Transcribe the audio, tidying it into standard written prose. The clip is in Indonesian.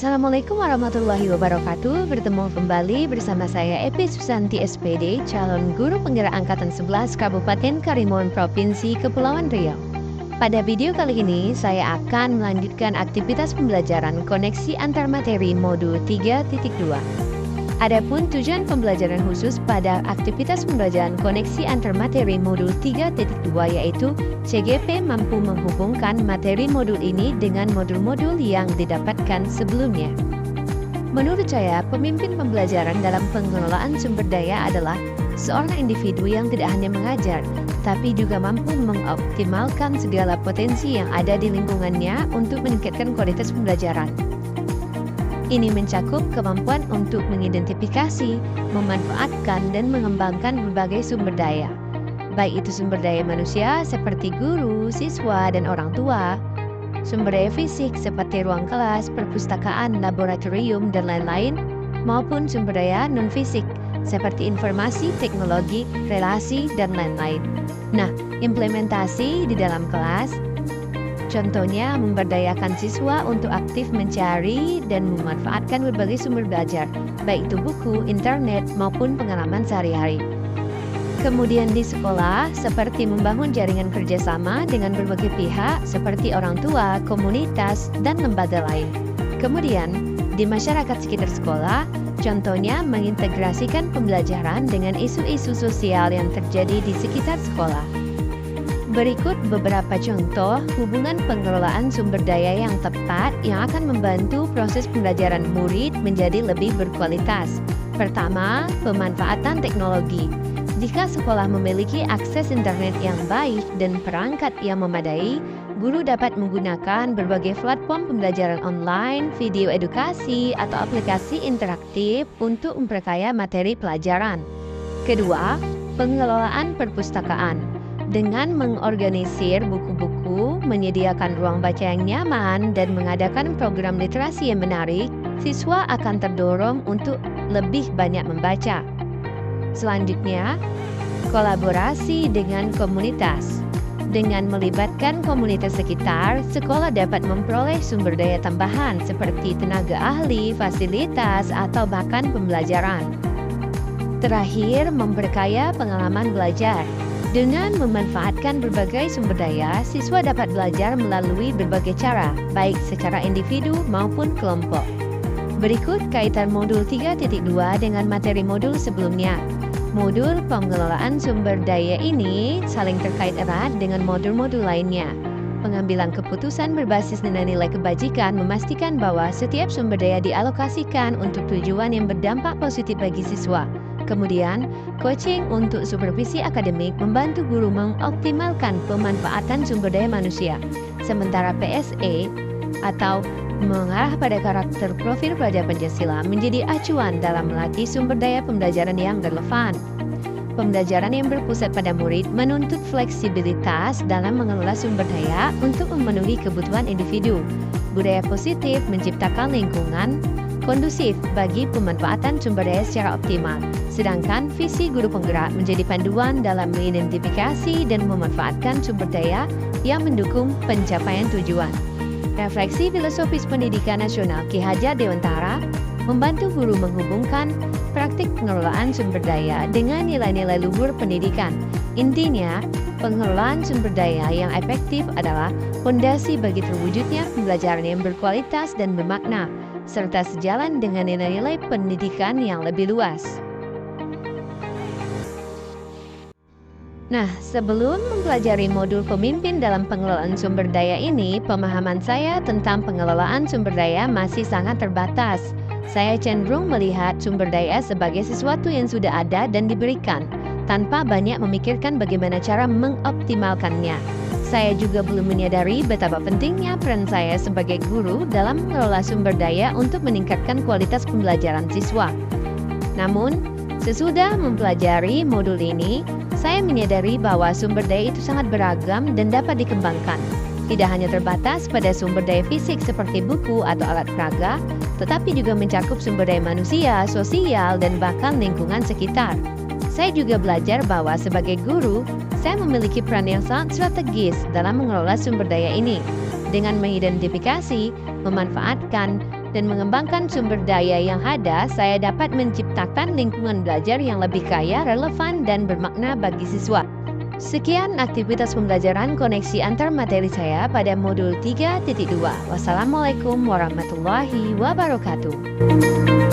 Assalamualaikum warahmatullahi wabarakatuh. Bertemu kembali bersama saya Epi Susanti SPD, calon guru penggerak angkatan 11 Kabupaten Karimun Provinsi Kepulauan Riau. Pada video kali ini saya akan melanjutkan aktivitas pembelajaran koneksi antar materi modul 3.2. Adapun tujuan pembelajaran khusus pada aktivitas pembelajaran koneksi antar materi modul 3.2 yaitu CGP mampu menghubungkan materi modul ini dengan modul-modul yang didapatkan sebelumnya. Menurut saya, pemimpin pembelajaran dalam pengelolaan sumber daya adalah seorang individu yang tidak hanya mengajar, tapi juga mampu mengoptimalkan segala potensi yang ada di lingkungannya untuk meningkatkan kualitas pembelajaran. Ini mencakup kemampuan untuk mengidentifikasi, memanfaatkan, dan mengembangkan berbagai sumber daya. Baik itu sumber daya manusia seperti guru, siswa, dan orang tua, sumber daya fisik seperti ruang kelas, perpustakaan, laboratorium, dan lain-lain, maupun sumber daya non-fisik seperti informasi, teknologi, relasi, dan lain-lain. Nah, implementasi di dalam kelas contohnya memberdayakan siswa untuk aktif mencari dan memanfaatkan berbagai sumber belajar, baik itu buku, internet, maupun pengalaman sehari-hari. Kemudian di sekolah, seperti membangun jaringan kerjasama dengan berbagai pihak seperti orang tua, komunitas, dan lembaga lain. Kemudian, di masyarakat sekitar sekolah, contohnya mengintegrasikan pembelajaran dengan isu-isu sosial yang terjadi di sekitar sekolah. Berikut beberapa contoh hubungan pengelolaan sumber daya yang tepat yang akan membantu proses pembelajaran murid menjadi lebih berkualitas. Pertama, pemanfaatan teknologi. Jika sekolah memiliki akses internet yang baik dan perangkat yang memadai, guru dapat menggunakan berbagai platform pembelajaran online, video edukasi, atau aplikasi interaktif untuk memperkaya materi pelajaran. Kedua, pengelolaan perpustakaan. Dengan mengorganisir buku-buku, menyediakan ruang baca yang nyaman, dan mengadakan program literasi yang menarik, siswa akan terdorong untuk lebih banyak membaca. Selanjutnya, kolaborasi dengan komunitas. Dengan melibatkan komunitas sekitar, sekolah dapat memperoleh sumber daya tambahan seperti tenaga ahli, fasilitas, atau bahkan pembelajaran. Terakhir, memperkaya pengalaman belajar. Dengan memanfaatkan berbagai sumber daya, siswa dapat belajar melalui berbagai cara, baik secara individu maupun kelompok. Berikut kaitan modul 3.2 dengan materi modul sebelumnya. Modul pengelolaan sumber daya ini saling terkait erat dengan modul-modul lainnya. Pengambilan keputusan berbasis nilai-nilai kebajikan memastikan bahwa setiap sumber daya dialokasikan untuk tujuan yang berdampak positif bagi siswa. Kemudian, coaching untuk supervisi akademik membantu guru mengoptimalkan pemanfaatan sumber daya manusia. Sementara PSE atau mengarah pada karakter profil pelajar Pancasila menjadi acuan dalam melatih sumber daya pembelajaran yang relevan. Pembelajaran yang berpusat pada murid menuntut fleksibilitas dalam mengelola sumber daya untuk memenuhi kebutuhan individu. Budaya positif menciptakan lingkungan kondusif bagi pemanfaatan sumber daya secara optimal. Sedangkan visi guru penggerak menjadi panduan dalam mengidentifikasi dan memanfaatkan sumber daya yang mendukung pencapaian tujuan. Refleksi filosofis pendidikan nasional Ki Hajar Dewantara membantu guru menghubungkan praktik pengelolaan sumber daya dengan nilai-nilai luhur pendidikan. Intinya, pengelolaan sumber daya yang efektif adalah fondasi bagi terwujudnya pembelajaran yang berkualitas dan bermakna, serta sejalan dengan nilai-nilai pendidikan yang lebih luas. Nah, sebelum mempelajari modul pemimpin dalam pengelolaan sumber daya ini, pemahaman saya tentang pengelolaan sumber daya masih sangat terbatas. Saya cenderung melihat sumber daya sebagai sesuatu yang sudah ada dan diberikan, tanpa banyak memikirkan bagaimana cara mengoptimalkannya. Saya juga belum menyadari betapa pentingnya peran saya sebagai guru dalam mengelola sumber daya untuk meningkatkan kualitas pembelajaran siswa. Namun, sesudah mempelajari modul ini, saya menyadari bahwa sumber daya itu sangat beragam dan dapat dikembangkan. Tidak hanya terbatas pada sumber daya fisik seperti buku atau alat peraga, tetapi juga mencakup sumber daya manusia, sosial, dan bahkan lingkungan sekitar. Saya juga belajar bahwa sebagai guru, saya memiliki peran yang sangat strategis dalam mengelola sumber daya ini. Dengan mengidentifikasi, memanfaatkan, dan mengembangkan sumber daya yang ada, saya dapat menciptakan lingkungan belajar yang lebih kaya, relevan, dan bermakna bagi siswa. Sekian aktivitas pembelajaran koneksi antar materi saya pada modul 3.2. Wassalamualaikum warahmatullahi wabarakatuh.